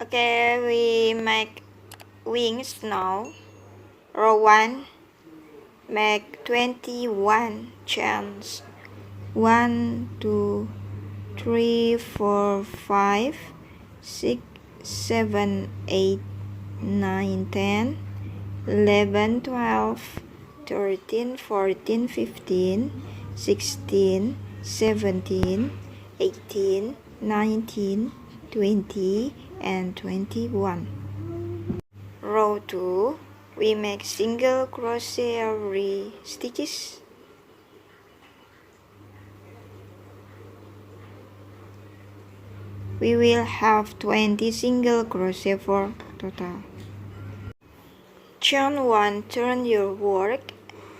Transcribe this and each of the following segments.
Okay, we make wings now. Row 1, make 21 chains. 1, 2, 3, 4, 5, 6, 7, 8, 9, 10, 11, 12, 13, 14, 15, 16, 17, 18, 19, 20, and 21. Row 2, we make single crochet every stitches. We will have 20 single crochet for total. Chain 1, turn your work,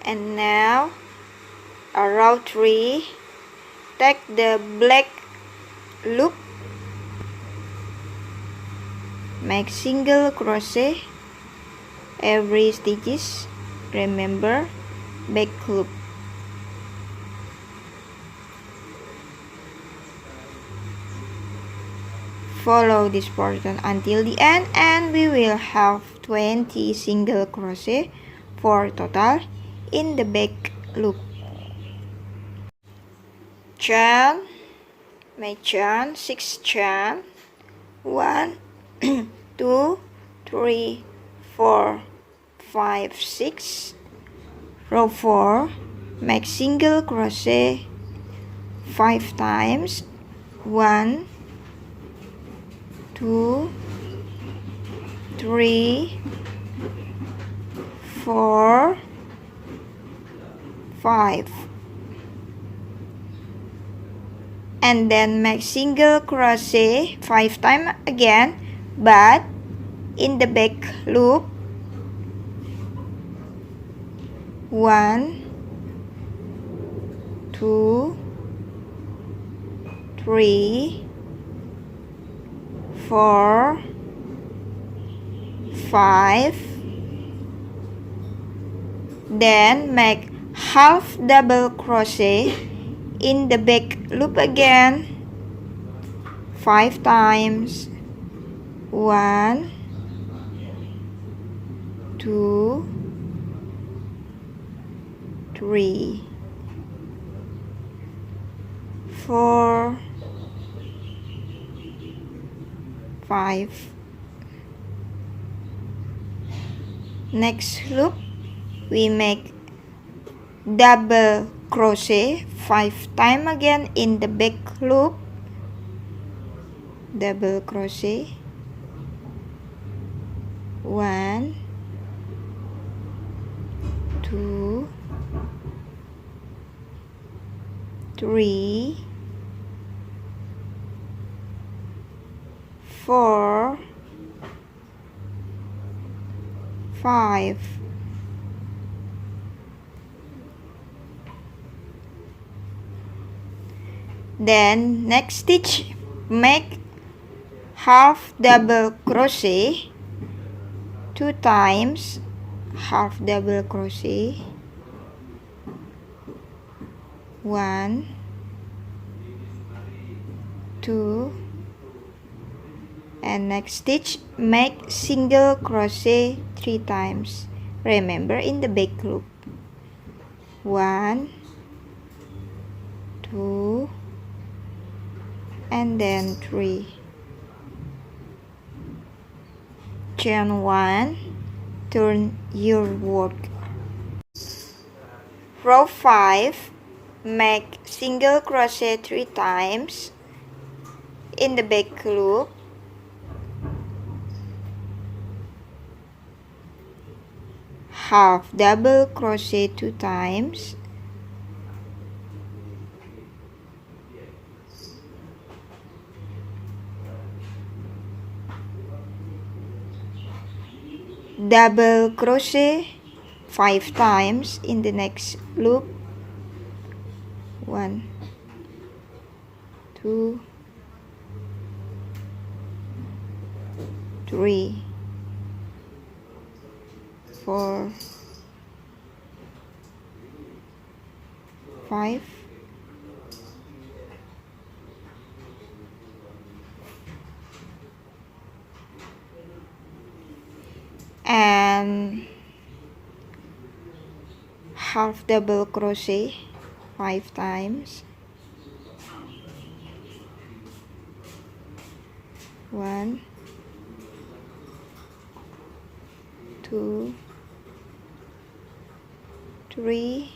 and now row 3, take the black loop, make single crochet every stitches. Remember, back loop. Follow this portion until the end, and we will have 20 single crochet for total in the back loop. Chain, make chain, 6 chain, 1, 2, 3, 4, 5, 6. Row 4, make single crochet 5 times. 1, 2, 3, 4, 5. And then make single crochet 5 times again, but in the back loop. 1, 2, 3, 4, 5. Then make half double crochet in the back loop again 5 times. 1, 2, 3, 4, 5. Next loop, we make double crochet 5 times again in the back loop. Double crochet 1, 2, 3, 4, 5. Then next stitch, make half double crochet 2 times, half double crochet 1, 2, and next stitch make single crochet 3 times. Remember, in the back loop. 1, 2, and then 3. Chain 1, turn your work. Row 5, make single crochet 3 times in the back loop. Half double crochet 2 times. Double crochet 5 times in the next loop. 1, 2, 3, 4, 5. half double crochet 5 times. 1, 2, 3,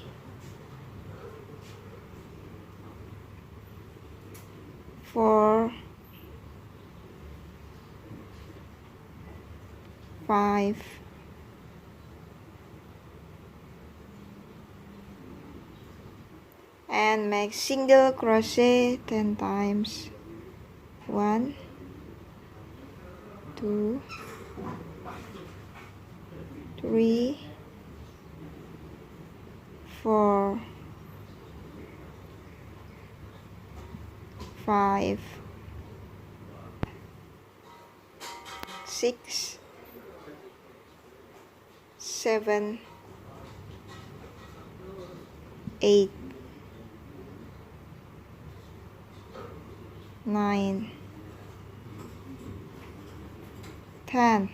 4, 5, and make single crochet 10 times. 1, 2, 3, 4, 5, 6, 7, 8, 9, 10.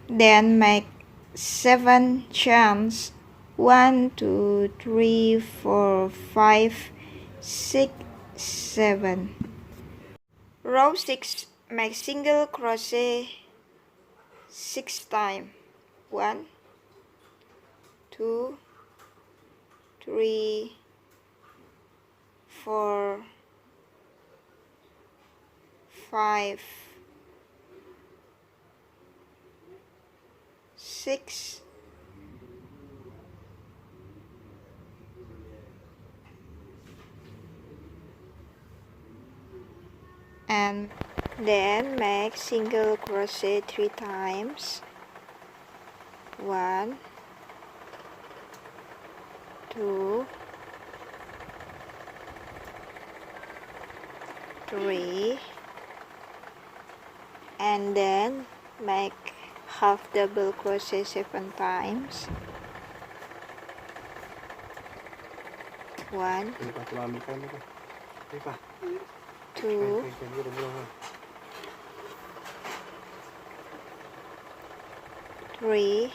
Then make 7 chains. 1, 2, 3, 4, 5, 6, 7. Row 6, make single crochet 6 times. 1, 2, 3, 4, 5, 6, and then make single crochet 3 times. 1, 2, 3, and then make half double crochet 7 times. 1, 2, 3,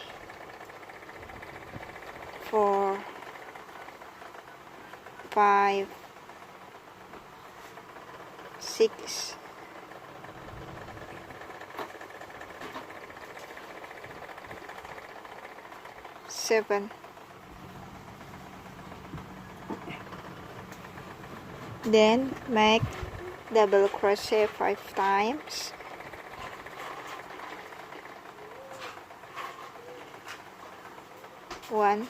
4, 5, 6, 7. Then make double crochet 5 times. 1,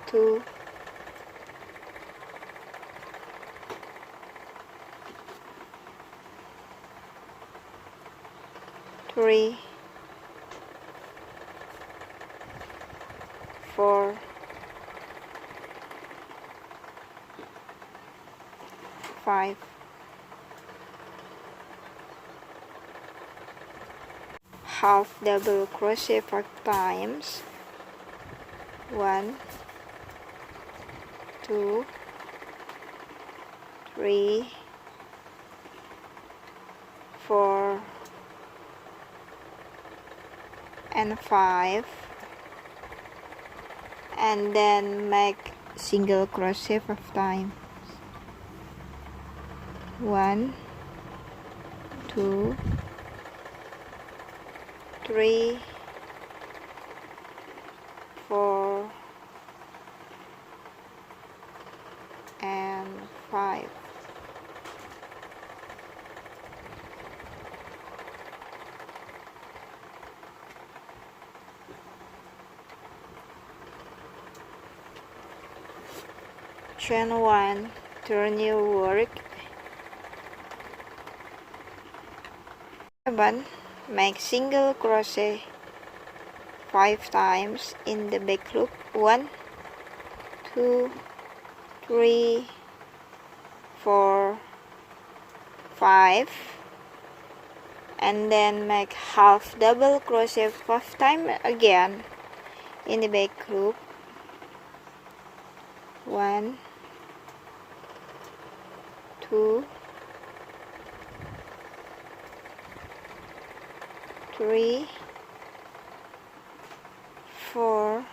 2, 3, 4, 5. Half double crochet 5 times. 1, 2, 3, 4, and 5, and then make single crochet 5 times. 1, 2, 3, 4, and 5. Chain 1, turn your work. 7, make single crochet 5 times in the back loop. 1, 2, 3, 4, 5, and then make half double crochet 5 times again in the back loop. 1, 2, 3, 4,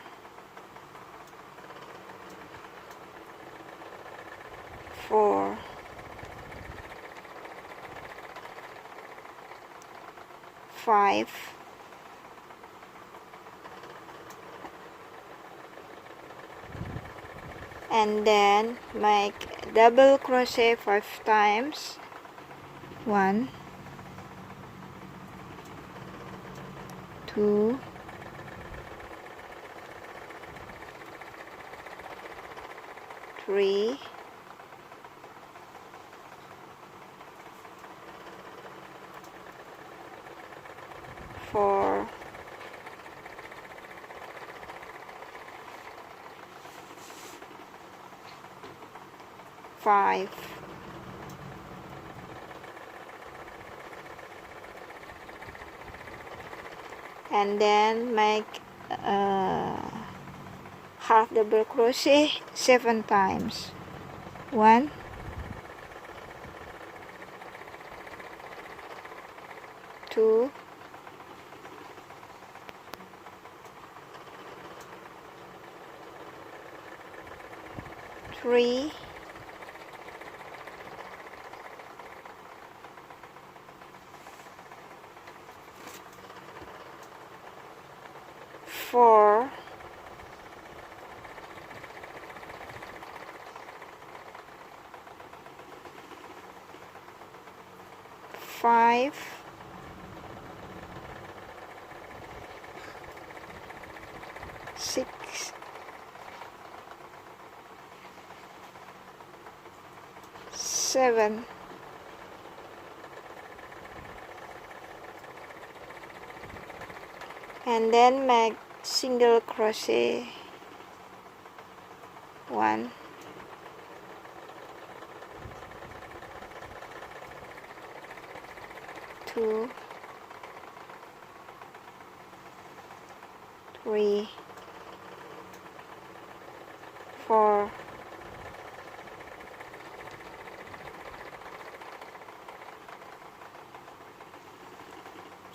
4, 5, and then make double crochet 5 times. 1, 2, 3, 4, 5, and then make half double crochet 7 times. 1, 2, 3, 4, 5, 6, 7, 'and then make single crochet 1, 2, 3, 4,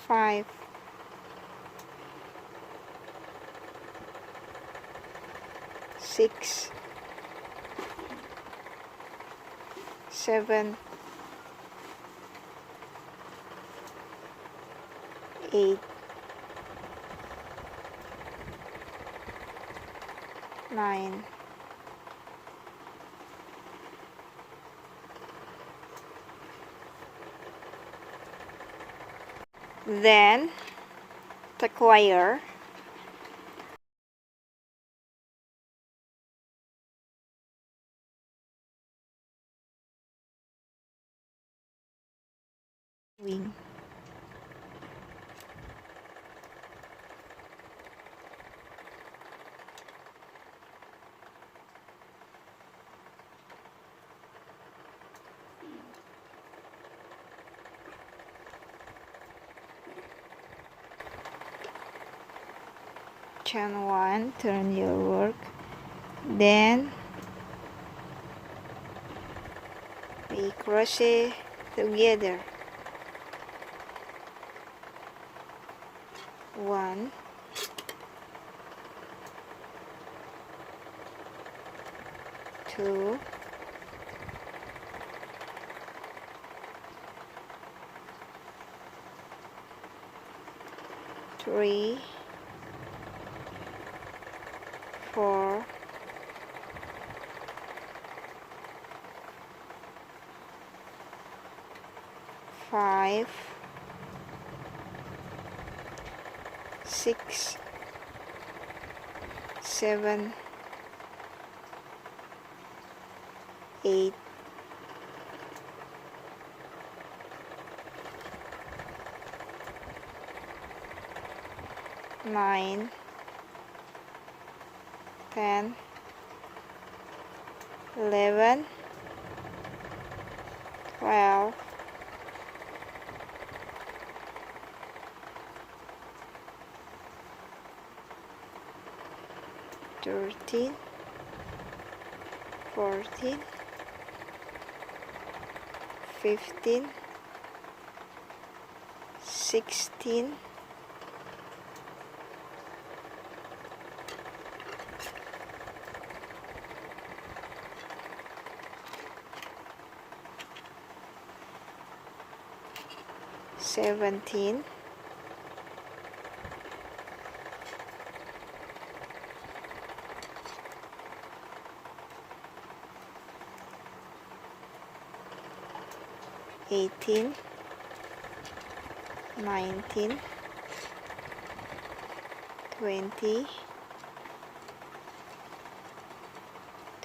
5, 6, 7, 8, 9, then take wire, wing, chain 1, turn your work, then we crochet together 1, 2, 3, 4, 5, 6, 7, 8, 9, 10, 11, 12, 13, 14, 15, 16, 17, 18, 19, 20,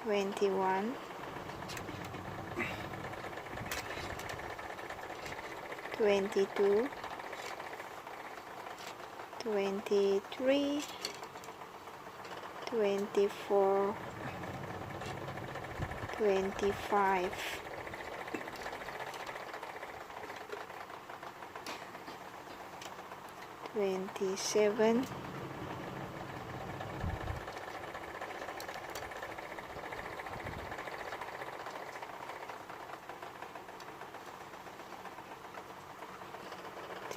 21, 22, 23, 24, 25, 27,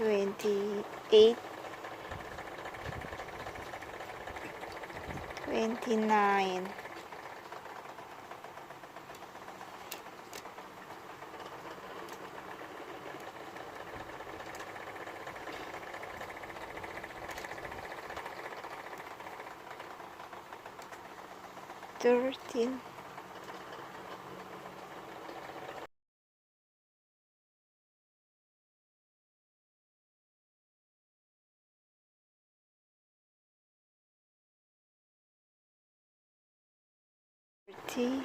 28, 29, 13, 31,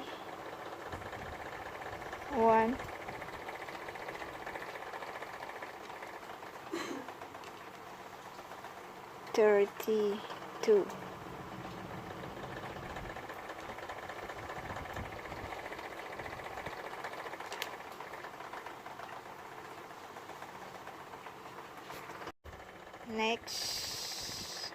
32, next,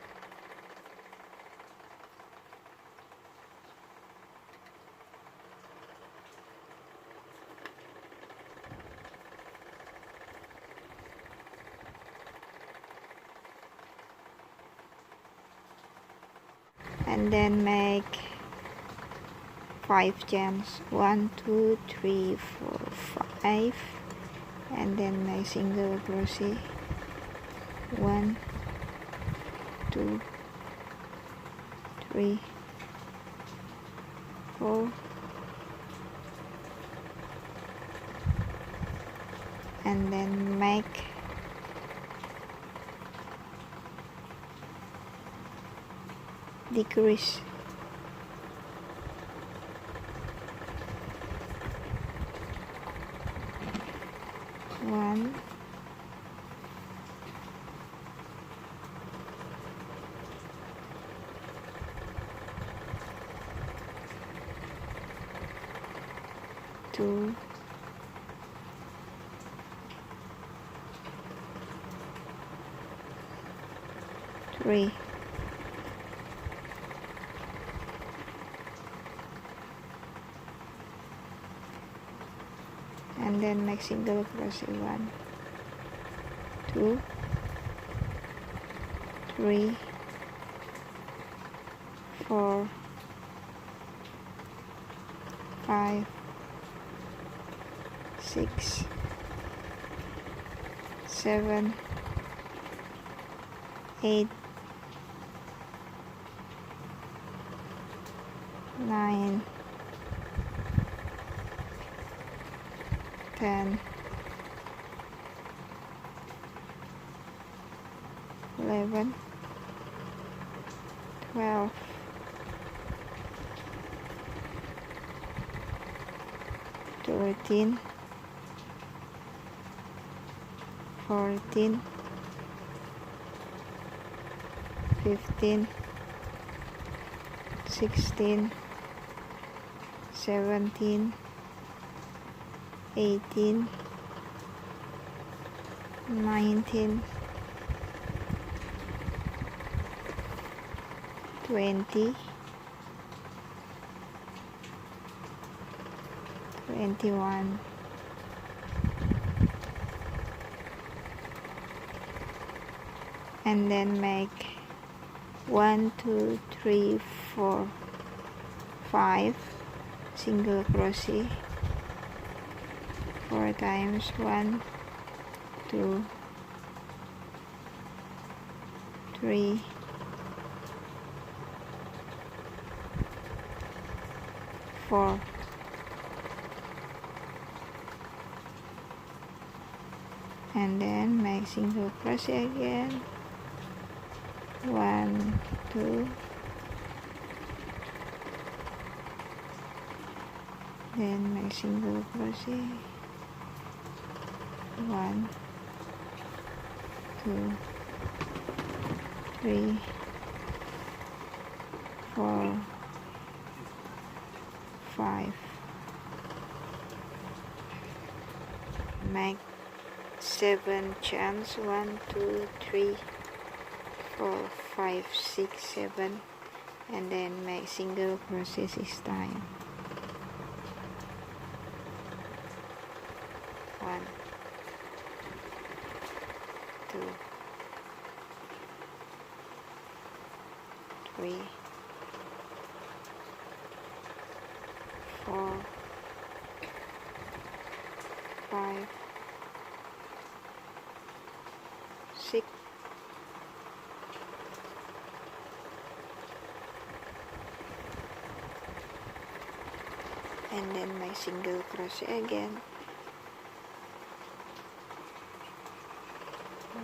and then make 5 chains, 1, 2, 3, 4, 5, and then make single crochet, 1, 2, 3, 4, and then make 1, 2, 3, and then make single crochet, 1, 2, 3, 4, 5, 6, 7, 8, 9, 10, 11, 12, 13, 14, 15, 16, 17, 18, 19, 20, 21, and then make 1, 2, 3, 4, 5 single crochet 4 times, 1, 2, 3, 4, and then make single crochet again. 1, 2, then make single crochet. 1, 2, 3, 4, 5. Make 7 chains. 1, 2, 3, 4, 5, 6, 7, and then make single crochet 6 times. 1, 2, 3, 4, 5, 6, and then my single crochet again. 1,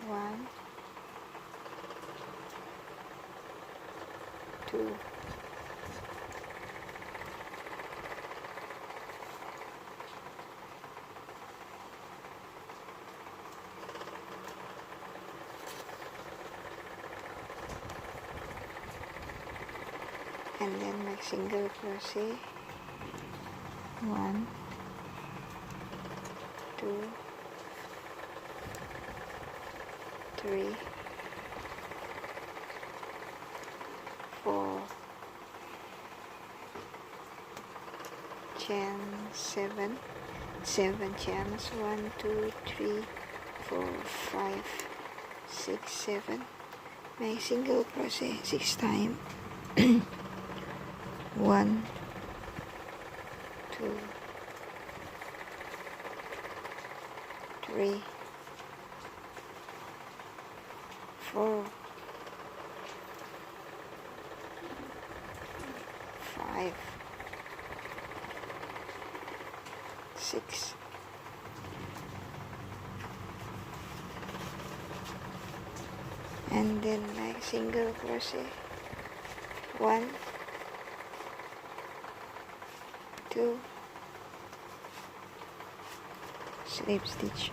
1, 2, 3, and then make single crochet. 1, 2, 3, 4, chain 7, 7 chains. 1, 2, 3, 4, 5, 6, 7. Make single crochet 6 times. 1, 2, 3, 4, 5, 6, and then make single crochet. 1, 2, slip stitch.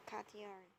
Cut yarn.